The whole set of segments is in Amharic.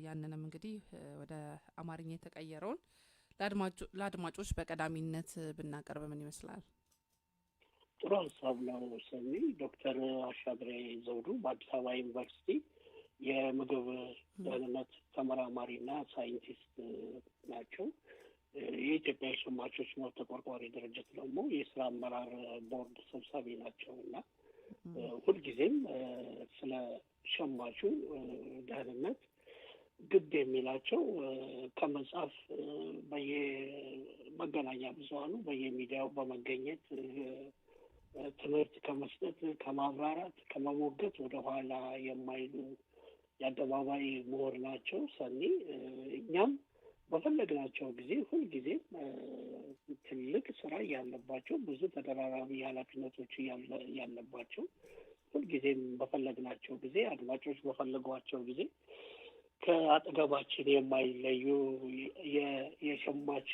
ያንንም እንግዲህ ወደ አማርኛ የተቀየረውን ለአድማጮች በቀዳሚነት ብናቀርብ ምን ይመስላል? ጥሩ ሀሳብ ነው ሰሚ። ዶክተር አሻግሬ ዘውዱ በአዲስ አበባ ዩኒቨርሲቲ የምግብ ደህንነት ተመራማሪና ሳይንቲስት ናቸው። የኢትዮጵያ የሸማቾች መብት ተቆርቋሪ ድርጅት ደግሞ የስራ አመራር ቦርድ ሰብሳቢ ናቸው እና ሁልጊዜም ስለ ሸማቹ ደህንነት ግድ የሚላቸው ከመጻፍ በየመገናኛ ብዙሃኑ በየሚዲያው በመገኘት ትምህርት ከመስጠት ከማብራራት ከመሞገት ወደ ኋላ የማይሉ የአደባባይ ምሁር ናቸው ሰኒ። እኛም በፈለግናቸው ጊዜ ሁልጊዜም ትልቅ ስራ ያለባቸው ብዙ ተደራራቢ ኃላፊነቶች ያለባቸው ሁልጊዜም በፈለግናቸው ጊዜ አድማጮች በፈለጓቸው ጊዜ ከአጠገባችን የማይለዩ የሸማች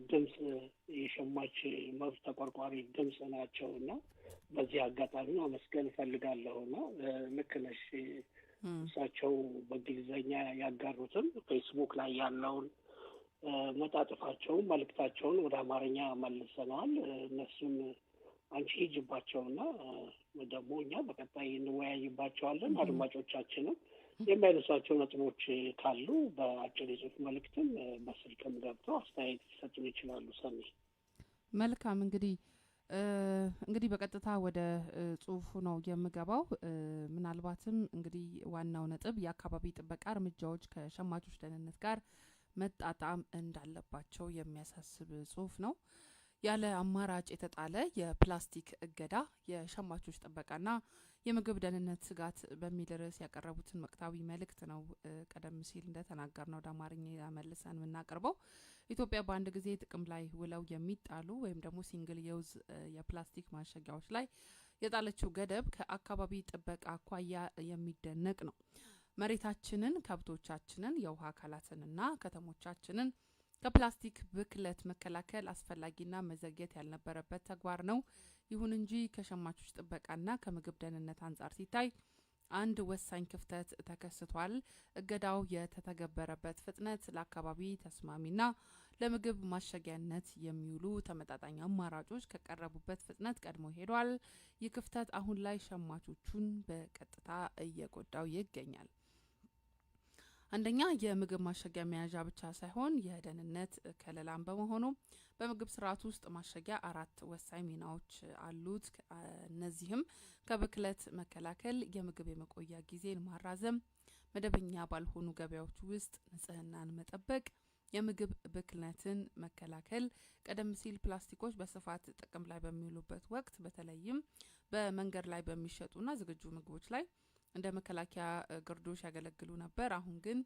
ድምፅ የሸማች መብት ተቆርቋሪ ድምፅ ናቸው እና በዚህ አጋጣሚ አመስገን እፈልጋለሁና ልክ ነሽ። እሳቸው በእንግሊዝኛ ያጋሩትን ፌስቡክ ላይ ያለውን መጣጥፋቸውን መልእክታቸውን ወደ አማርኛ መልሰነዋል። እነሱም አንቺ ሂጅባቸውና ደግሞ እኛ በቀጣይ እንወያይባቸዋለን። አድማጮቻችንም የሚያነሷቸው ነጥቦች ካሉ በአጭር የጽሁፍ መልእክትም በስልክም ገብተው አስተያየት ሊሰጡን ይችላሉ። ሰሚ መልካም። እንግዲህ በቀጥታ ወደ ጽሁፉ ነው የምገባው። ምናልባትም እንግዲህ ዋናው ነጥብ የአካባቢ ጥበቃ እርምጃዎች ከሸማቾች ደህንነት ጋር መጣጣም እንዳለባቸው የሚያሳስብ ጽሁፍ ነው። ያለ አማራጭ የተጣለ የፕላስቲክ እገዳ የሸማቾች ጥበቃና የምግብ ደህንነት ስጋት በሚል ርዕስ ያቀረቡትን ወቅታዊ መልእክት ነው ቀደም ሲል እንደተናገርነው ወደ አማርኛ መልሰን የምናቀርበው። ኢትዮጵያ በአንድ ጊዜ ጥቅም ላይ ውለው የሚጣሉ ወይም ደግሞ ሲንግል ዩዝ የፕላስቲክ ማሸጊያዎች ላይ የጣለችው ገደብ ከአካባቢ ጥበቃ አኳያ የሚደነቅ ነው። መሬታችንን፣ ከብቶቻችንን፣ የውሃ አካላትንና ከተሞቻችንን ከፕላስቲክ ብክለት መከላከል አስፈላጊና መዘግየት ያልነበረበት ተግባር ነው። ይሁን እንጂ ከሸማቾች ጥበቃና ከምግብ ደህንነት አንጻር ሲታይ አንድ ወሳኝ ክፍተት ተከስቷል። እገዳው የተተገበረበት ፍጥነት ለአካባቢ ተስማሚና ለምግብ ማሸጊያነት የሚውሉ ተመጣጣኝ አማራጮች ከቀረቡበት ፍጥነት ቀድሞ ሄዷል። ይህ ክፍተት አሁን ላይ ሸማቾቹን በቀጥታ እየጎዳው ይገኛል። አንደኛ የምግብ ማሸጊያ መያዣ ብቻ ሳይሆን የደህንነት ከለላም በመሆኑ በምግብ ስርዓት ውስጥ ማሸጊያ 4 ወሳኝ ሚናዎች አሉት። እነዚህም ከብክለት መከላከል፣ የምግብ የመቆያ ጊዜን ማራዘም፣ መደበኛ ባልሆኑ ገበያዎች ውስጥ ንጽህናን መጠበቅ፣ የምግብ ብክለትን መከላከል። ቀደም ሲል ፕላስቲኮች በስፋት ጥቅም ላይ በሚውሉበት ወቅት በተለይም በመንገድ ላይ በሚሸጡና ዝግጁ ምግቦች ላይ እንደ መከላከያ ግርዶሽ ያገለግሉ ነበር። አሁን ግን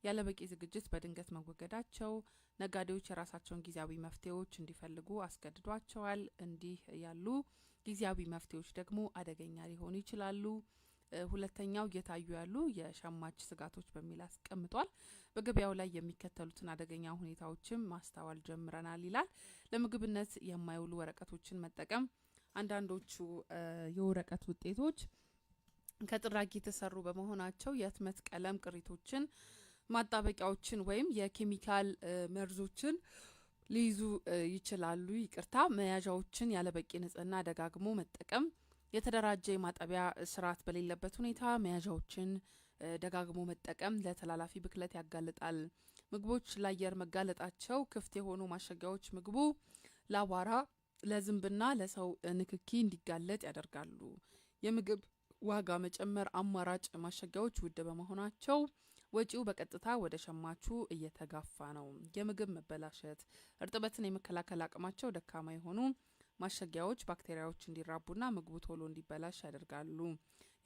ያለበቂ ዝግጅት በድንገት መወገዳቸው ነጋዴዎች የራሳቸውን ጊዜያዊ መፍትሄዎች እንዲፈልጉ አስገድዷቸዋል። እንዲህ ያሉ ጊዜያዊ መፍትሄዎች ደግሞ አደገኛ ሊሆኑ ይችላሉ። ሁለተኛው እየታዩ ያሉ የሸማች ስጋቶች በሚል አስቀምጧል። በገበያው ላይ የሚከተሉትን አደገኛ ሁኔታዎችም ማስተዋል ጀምረናል ይላል። ለምግብነት የማይውሉ ወረቀቶችን መጠቀም። አንዳንዶቹ የወረቀት ውጤቶች ከጥራጊ የተሰሩ በመሆናቸው የህትመት ቀለም ቅሪቶችን፣ ማጣበቂያዎችን ወይም የኬሚካል መርዞችን ሊይዙ ይችላሉ። መያዣዎችን ያለበቂ ንጽህና ደጋግሞ መጠቀም። የተደራጀ የማጠቢያ ስርዓት በሌለበት ሁኔታ መያዣዎችን ደጋግሞ መጠቀም ለተላላፊ ብክለት ያጋልጣል። ምግቦች ለአየር መጋለጣቸው። ክፍት የሆኑ ማሸጊያዎች ምግቡ ለአቧራ፣ ለዝንብና ለሰው ንክኪ እንዲጋለጥ ያደርጋሉ። የምግብ ዋጋ መጨመር። አማራጭ ማሸጊያዎች ውድ በመሆናቸው ወጪው በቀጥታ ወደ ሸማቹ እየተጋፋ ነው። የምግብ መበላሸት። እርጥበትን የመከላከል አቅማቸው ደካማ የሆኑ ማሸጊያዎች ባክቴሪያዎች እንዲራቡና ምግቡ ቶሎ እንዲበላሽ ያደርጋሉ።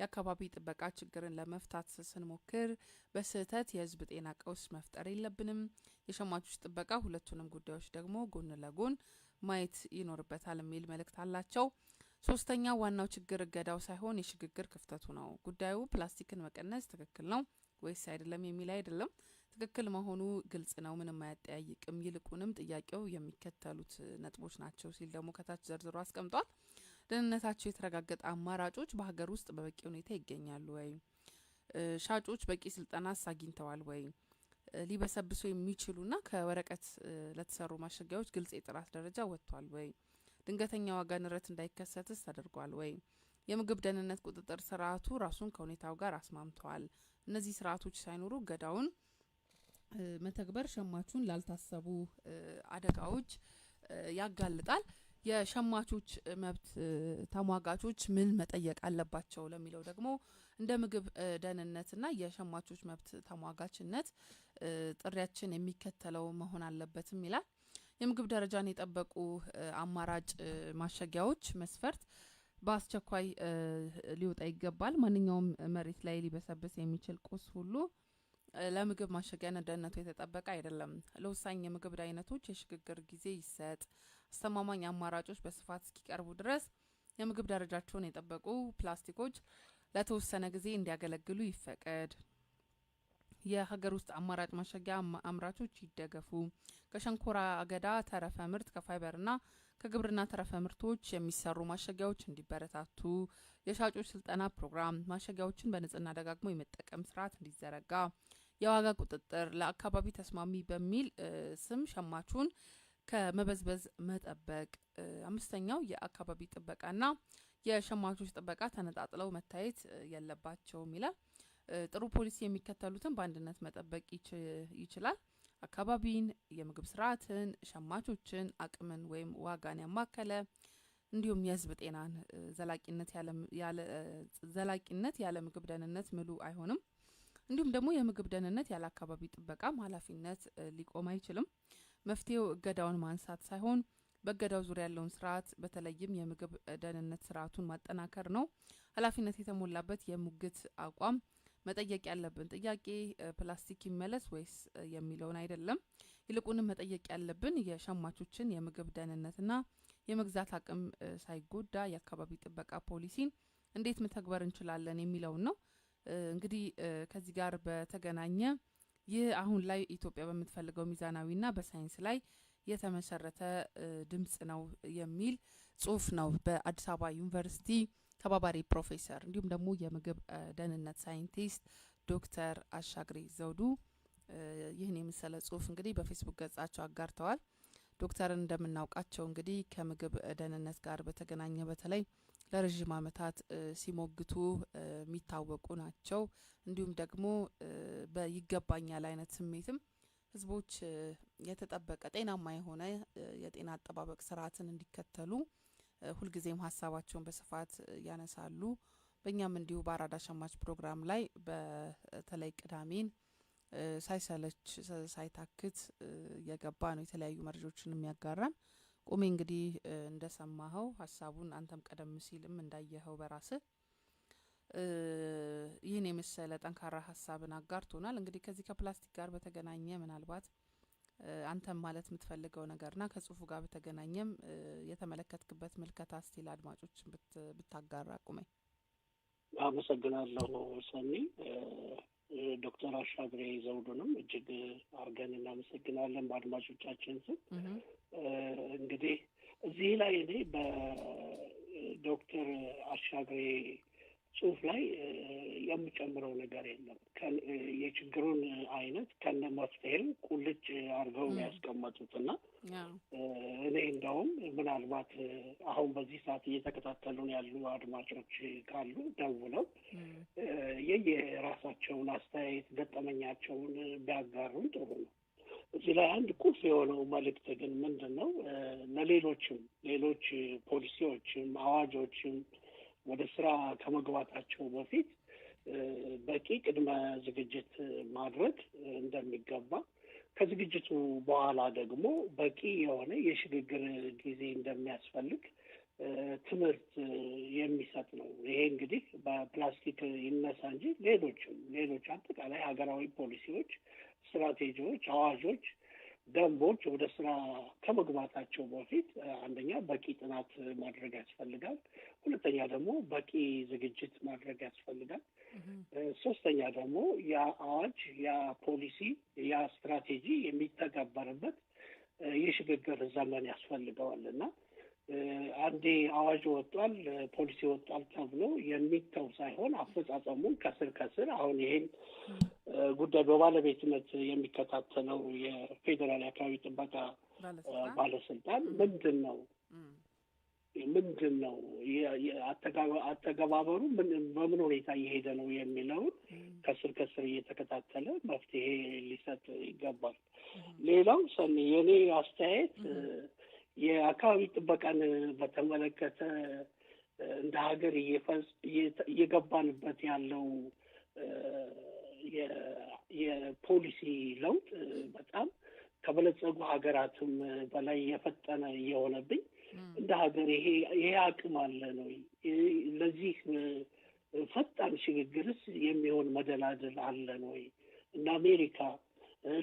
የአካባቢ ጥበቃ ችግርን ለመፍታት ስንሞክር በስህተት የህዝብ ጤና ቀውስ መፍጠር የለብንም። የሸማቾች ጥበቃ ሁለቱንም ጉዳዮች ደግሞ ጎን ለጎን ማየት ይኖርበታል የሚል መልእክት አላቸው። ሶስተኛ ዋናው ችግር እገዳው ሳይሆን የሽግግር ክፍተቱ ነው። ጉዳዩ ፕላስቲክን መቀነስ ትክክል ነው ወይስ አይደለም የሚል አይደለም። ትክክል መሆኑ ግልጽ ነው፣ ምንም አያጠያይቅም። ይልቁንም ጥያቄው የሚከተሉት ነጥቦች ናቸው ሲል ደግሞ ከታች ዘርዝሮ አስቀምጧል። ደህንነታቸው የተረጋገጠ አማራጮች በሀገር ውስጥ በበቂ ሁኔታ ይገኛሉ ወይ? ሻጮች በቂ ስልጠና አግኝተዋል ወይ? ሊበሰብሱ የሚችሉና ከወረቀት ለተሰሩ ማሸጊያዎች ግልጽ የጥራት ደረጃ ወጥቷል ወይ? ድንገተኛ ዋጋ ንረት እንዳይከሰትስ ተደርጓል ወይ? የምግብ ደህንነት ቁጥጥር ስርዓቱ ራሱን ከሁኔታው ጋር አስማምተዋል? እነዚህ ስርዓቶች ሳይኖሩ ገዳውን መተግበር ሸማቹን ላልታሰቡ አደጋዎች ያጋልጣል። የሸማቾች መብት ተሟጋቾች ምን መጠየቅ አለባቸው ለሚለው ደግሞ እንደ ምግብ ደህንነትና የሸማቾች መብት ተሟጋችነት ጥሪያችን የሚከተለው መሆን አለበትም ይላል። የምግብ ደረጃን የጠበቁ አማራጭ ማሸጊያዎች መስፈርት በአስቸኳይ ሊወጣ ይገባል። ማንኛውም መሬት ላይ ሊበሰብስ የሚችል ቁስ ሁሉ ለምግብ ማሸጊያነት ደህንነቱ የተጠበቀ አይደለም። ለወሳኝ የምግብ አይነቶች የሽግግር ጊዜ ይሰጥ። አስተማማኝ አማራጮች በስፋት እስኪቀርቡ ድረስ የምግብ ደረጃቸውን የጠበቁ ፕላስቲኮች ለተወሰነ ጊዜ እንዲያገለግሉ ይፈቀድ። የሀገር ውስጥ አማራጭ ማሸጊያ አምራቾች ይደገፉ። ከሸንኮራ አገዳ ተረፈ ምርት ከፋይበርና ከግብርና ተረፈ ምርቶች የሚሰሩ ማሸጊያዎች እንዲበረታቱ። የሻጮች ስልጠና ፕሮግራም ማሸጊያዎችን በንጽህና ደጋግሞ የመጠቀም ስርዓት እንዲዘረጋ። የዋጋ ቁጥጥር ለአካባቢ ተስማሚ በሚል ስም ሸማቹን ከመበዝበዝ መጠበቅ። አምስተኛው የአካባቢ ጥበቃና የሸማቾች ጥበቃ ተነጣጥለው መታየት የለባቸውም ይላል። ጥሩ ፖሊሲ የሚከተሉትን በአንድነት መጠበቅ ይችላል። አካባቢን፣ የምግብ ስርዓትን፣ ሸማቾችን፣ አቅምን ወይም ዋጋን ያማከለ እንዲሁም የህዝብ ጤናን ዘላቂነት ያለ ምግብ ደህንነት ምሉ አይሆንም። እንዲሁም ደግሞ የምግብ ደህንነት ያለ አካባቢ ጥበቃም ኃላፊነት ሊቆም አይችልም። መፍትሄው እገዳውን ማንሳት ሳይሆን በእገዳው ዙሪያ ያለውን ስርዓት በተለይም የምግብ ደህንነት ስርዓቱን ማጠናከር ነው። ኃላፊነት የተሞላበት የሙግት አቋም መጠየቅ ያለብን ጥያቄ ፕላስቲክ ይመለስ ወይስ የሚለውን አይደለም። ይልቁንም መጠየቅ ያለብን የሸማቾችን የምግብ ደህንነትና የመግዛት አቅም ሳይጎዳ የአካባቢ ጥበቃ ፖሊሲን እንዴት መተግበር እንችላለን የሚለውን ነው። እንግዲህ ከዚህ ጋር በተገናኘ ይህ አሁን ላይ ኢትዮጵያ በምትፈልገው ሚዛናዊና በሳይንስ ላይ የተመሰረተ ድምጽ ነው የሚል ጽሁፍ ነው በአዲስ አበባ ዩኒቨርሲቲ ተባባሪ ፕሮፌሰር እንዲሁም ደግሞ የምግብ ደህንነት ሳይንቲስት ዶክተር አሻግሬ ዘውዱ ይህን የመሰለ ጽሁፍ እንግዲህ በፌስቡክ ገጻቸው አጋርተዋል። ዶክተርን እንደምናውቃቸው እንግዲህ ከምግብ ደህንነት ጋር በተገናኘ በተለይ ለረጅም ዓመታት ሲሞግቱ የሚታወቁ ናቸው። እንዲሁም ደግሞ በይገባኛል አይነት ስሜትም ህዝቦች የተጠበቀ ጤናማ የሆነ የጤና አጠባበቅ ስርዓትን እንዲከተሉ ሁልጊዜም ሀሳባቸውን በስፋት ያነሳሉ። በእኛም እንዲሁ በአራዳ ሸማች ፕሮግራም ላይ በተለይ ቅዳሜን ሳይሰለች ሳይታክት የገባ ነው የተለያዩ መረጃዎችን የሚያጋራን። ቁሜ እንግዲህ እንደሰማኸው ሀሳቡን አንተም ቀደም ሲልም እንዳየኸው በራስህ ይህን የመሰለ ጠንካራ ሀሳብን አጋርቶናል። እንግዲህ ከዚህ ከፕላስቲክ ጋር በተገናኘ ምናልባት አንተም ማለት የምትፈልገው ነገርና ከጽሁፉ ጋር በተገናኘም የተመለከትክበት ምልከታ ስቲል አድማጮችን ብታጋራ ቁሜ። አመሰግናለሁ ሰኒ። ዶክተር አሻግሬ ዘውዱንም እጅግ አርገን እናመሰግናለን በአድማጮቻችን ስም። እንግዲህ እዚህ ላይ እኔ በዶክተር አሻግሬ ጽሁፍ ላይ የምጨምረው ነገር የለም። የችግሩን አይነት ከነ መፍትሄው ቁልጭ አድርገው ያስቀመጡትና እኔ እንደውም ምናልባት አሁን በዚህ ሰዓት እየተከታተሉን ያሉ አድማጮች ካሉ ደውለው የየራሳቸውን አስተያየት ገጠመኛቸውን ቢያጋሩን ጥሩ ነው። እዚህ ላይ አንድ ቁልፍ የሆነው መልእክት ግን ምንድን ነው? ለሌሎችም ሌሎች ፖሊሲዎችም አዋጆችም ወደ ስራ ከመግባታቸው በፊት በቂ ቅድመ ዝግጅት ማድረግ እንደሚገባ፣ ከዝግጅቱ በኋላ ደግሞ በቂ የሆነ የሽግግር ጊዜ እንደሚያስፈልግ ትምህርት የሚሰጥ ነው። ይሄ እንግዲህ በፕላስቲክ ይነሳ እንጂ ሌሎች አጠቃላይ ሀገራዊ ፖሊሲዎች፣ ስትራቴጂዎች፣ አዋጆች፣ ደንቦች ወደ ስራ ከመግባታቸው በፊት አንደኛ በቂ ጥናት ማድረግ ያስፈልጋል። ሁለተኛ ደግሞ በቂ ዝግጅት ማድረግ ያስፈልጋል። ሶስተኛ ደግሞ ያ አዋጅ፣ ያ ፖሊሲ፣ ያ ስትራቴጂ የሚተገበርበት የሽግግር ዘመን ያስፈልገዋል እና አንዴ አዋጅ ወጥቷል፣ ፖሊሲ ወጥቷል ተብሎ የሚተው ሳይሆን አፈጻጸሙን ከስር አሁን ይሄን ጉዳይ በባለቤትነት የሚከታተለው የፌዴራል አካባቢ ጥበቃ ባለስልጣን ምንድን ነው አተገባበሩ በምን ሁኔታ እየሄደ ነው የሚለውን ከስር እየተከታተለ መፍትሄ ሊሰጥ ይገባል። ሌላው ሰኔ የኔ አስተያየት የአካባቢ ጥበቃን በተመለከተ እንደ ሀገር እየገባንበት ያለው የፖሊሲ ለውጥ በጣም ከበለጸጉ ሀገራትም በላይ የፈጠነ እየሆነብኝ እንደ ሀገር ይሄ አቅም አለ ነው? ለዚህ ፈጣን ሽግግርስ የሚሆን መደላደል አለ ነው? እነ አሜሪካ፣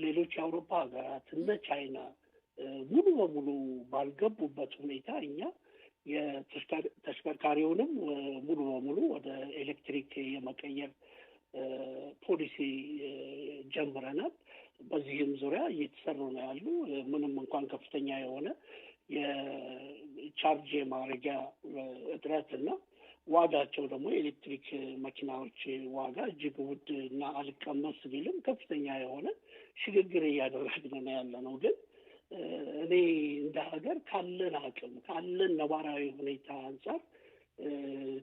ሌሎች የአውሮፓ ሀገራት እነ ቻይና ሙሉ በሙሉ ባልገቡበት ሁኔታ እኛ ተሽከርካሪውንም ሙሉ በሙሉ ወደ ኤሌክትሪክ የመቀየር ፖሊሲ ጀምረናል። በዚህም ዙሪያ እየተሰሩ ነው ያሉ ምንም እንኳን ከፍተኛ የሆነ የቻርጅ ማድረጊያ እጥረትና ዋጋቸው ደግሞ የኤሌክትሪክ መኪናዎች ዋጋ እጅግ ውድ እና አልቀመስ ቢልም ከፍተኛ የሆነ ሽግግር እያደረግን ነው ያለ ነው። ግን እኔ እንደ ሀገር ካለን አቅም ካለን ነባራዊ ሁኔታ አንጻር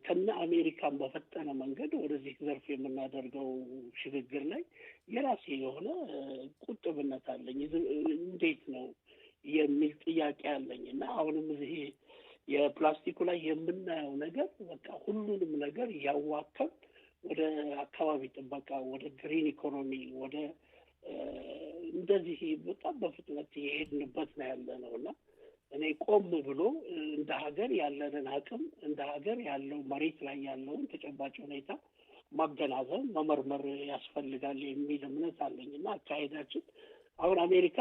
ከነ አሜሪካን በፈጠነ መንገድ ወደዚህ ዘርፍ የምናደርገው ሽግግር ላይ የራሴ የሆነ ቁጥብነት አለኝ። እንዴት ነው የሚል ጥያቄ አለኝ እና አሁንም እዚህ የፕላስቲኩ ላይ የምናየው ነገር በቃ ሁሉንም ነገር እያዋከብ ወደ አካባቢ ጥበቃ፣ ወደ ግሪን ኢኮኖሚ፣ ወደ እንደዚህ በጣም በፍጥነት የሄድንበት ነው ያለ ነው እና እኔ ቆም ብሎ እንደ ሀገር ያለንን አቅም እንደ ሀገር ያለው መሬት ላይ ያለውን ተጨባጭ ሁኔታ ማገናዘብ መመርመር ያስፈልጋል የሚል እምነት አለኝ እና አካሄዳችን አሁን አሜሪካ